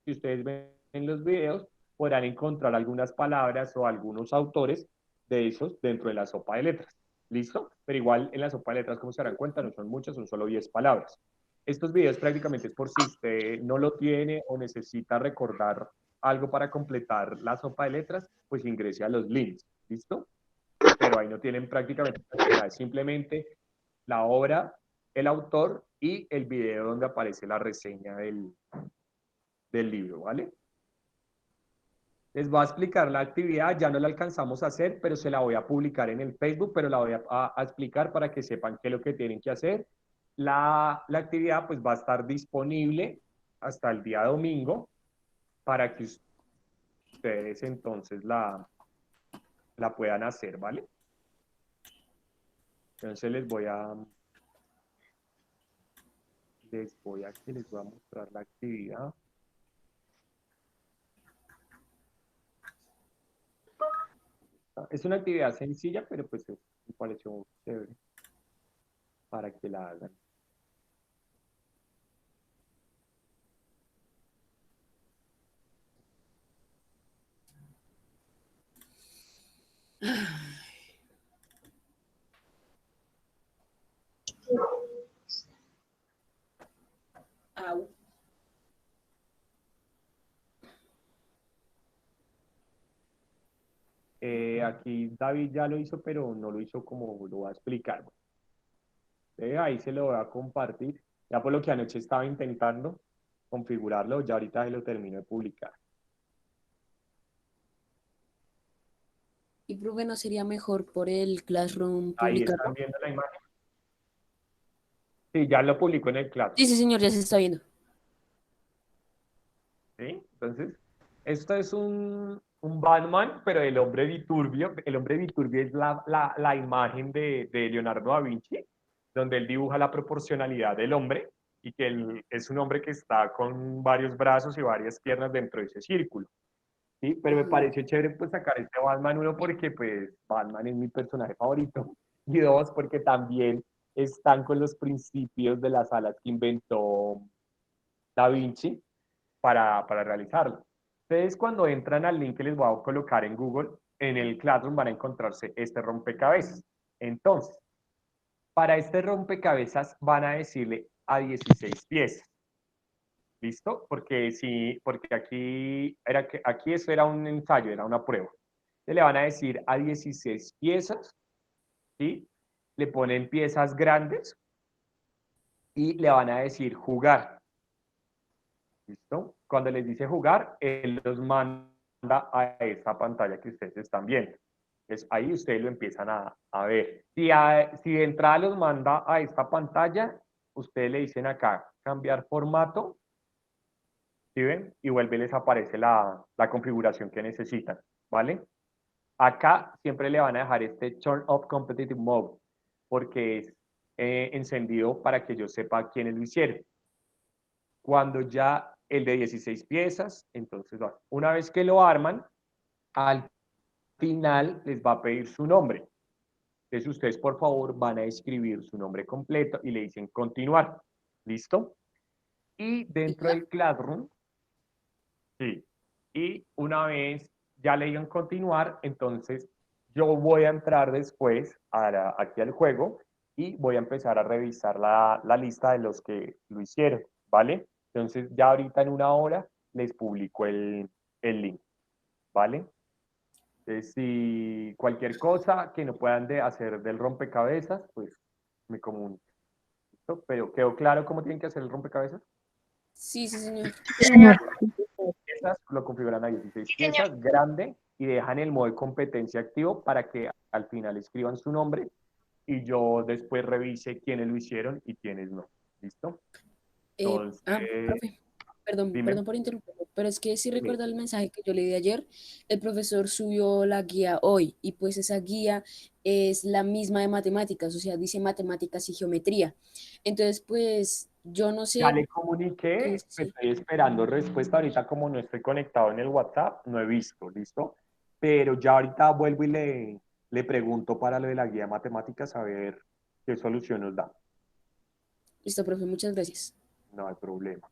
ustedes ven en los videos, podrán encontrar algunas palabras o algunos autores de esos dentro de la sopa de letras. ¿Listo? Pero igual en la sopa de letras, como se darán cuenta, no son muchas, son solo 10 palabras. Estos videos prácticamente es por si usted no lo tiene o necesita recordar algo para completar la sopa de letras, pues ingrese a los links. ¿Listo? Pero ahí no tienen prácticamente nada, es simplemente la obra, el autor y el video donde aparece la reseña del libro, ¿vale? Les voy a explicar la actividad, ya no la alcanzamos a hacer, pero se la voy a publicar en el Facebook, pero la voy a explicar para que sepan qué es lo que tienen que hacer. La actividad pues va a estar disponible hasta el día domingo para que ustedes entonces la la puedan hacer, ¿vale? Entonces les voy a mostrar la actividad. Es una actividad sencilla, pero pues me pareció chévere para que la hagan. Au. Aquí David ya lo hizo, pero no lo hizo como lo va a explicar. Ahí se lo voy a compartir. Ya por lo que anoche estaba intentando configurarlo, ya ahorita se lo termino de publicar. Y profe, ¿no sería mejor por el Classroom Ahí publicarlo? están viendo la imagen. Sí, ya lo publicó en el Classroom. Sí, sí, señor, ya se está viendo. ¿Sí? Entonces, esto es un Batman, pero el hombre Viturbio. El hombre Viturbio es la imagen de Leonardo da Vinci, donde él dibuja la proporcionalidad del hombre y que él es un hombre que está con varios brazos y varias piernas dentro de ese círculo. ¿Sí? Pero me pareció chévere pues sacar este Batman, uno, porque pues Batman es mi personaje favorito, y dos, porque también están con los principios de las alas que inventó Da Vinci para realizarlo. Ustedes cuando entran al link que les voy a colocar en Google, en el Classroom van a encontrarse este rompecabezas. Entonces, para este rompecabezas van a decirle a 16 piezas. ¿Listo? Porque aquí eso era un ensayo, era una prueba. Le van a decir a 16 piezas, ¿sí? Le ponen piezas grandes y le van a decir jugar. ¿Listo? Cuando les dice jugar, él los manda a esta pantalla que ustedes están viendo. Entonces, ahí ustedes lo empiezan a ver. Si de entrada los manda a esta pantalla, ustedes le dicen acá, cambiar formato, ¿sí ven? Y vuelve, les aparece la configuración que necesitan, ¿vale? Acá siempre le van a dejar este Turn Off Competitive Mode, porque es encendido para que yo sepa quiénes lo hicieron. Cuando ya el de 16 piezas, entonces una vez que lo arman, al final les va a pedir su nombre. Entonces ustedes por favor van a escribir su nombre completo y le dicen continuar. ¿Listo? Y dentro del Classroom, sí, y una vez ya le digan continuar, entonces yo voy a entrar después aquí al juego y voy a empezar a revisar la lista de los que lo hicieron, ¿vale? Entonces ya ahorita en una hora les publico el link, ¿vale? Entonces, si cualquier cosa que no puedan hacer del rompecabezas, pues me comunico. ¿Listo? Pero ¿quedó claro cómo tienen que hacer el rompecabezas? Sí, sí, señor. Señor, Piezas, lo configuran a 16 piezas, grande, y dejan el modo de competencia activo para que al final escriban su nombre y yo después revise quiénes lo hicieron y quiénes no. ¿Listo? Entonces, Profe, perdón, dime. perdón por interrumpir, pero es que si Sí. recuerda el mensaje que yo le di ayer, el profesor subió la guía hoy y pues esa guía es la misma de matemáticas, o sea, dice matemáticas y geometría. Entonces, pues yo no Ya sé, le comuniqué, sí, estoy esperando respuesta. Ahorita como no estoy conectado en el WhatsApp, no he visto, ¿listo? Pero ya ahorita vuelvo y le pregunto para lo de la guía de matemáticas a ver qué solución nos da. listo, profe, muchas gracias. No hay problema.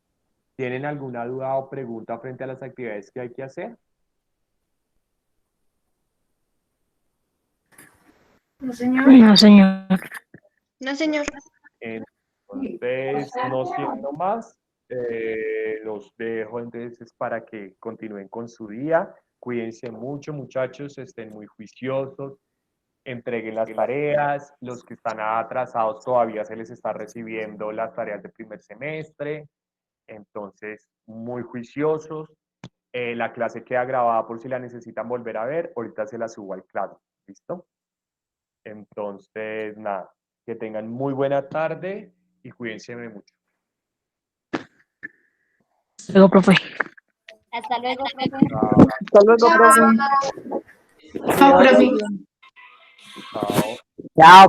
¿Tienen alguna duda o pregunta frente a las actividades que hay que hacer? No, señor. no, señor. No, señor. Entonces, no siendo más, los dejo entonces para que continúen con su día. Cuídense mucho, muchachos, estén muy juiciosos, entreguen las tareas. Los que están atrasados todavía se les está recibiendo las tareas de primer semestre. Entonces, muy juiciosos. La clase queda grabada por si la necesitan volver a ver. Ahorita se la subo al claro. ¿Listo? Entonces, nada, que tengan muy buena tarde y cuídense mucho. Luego, profe. Hasta luego, profe. Chao. Hasta luego, profe. Chao, profe. Chao. Chao.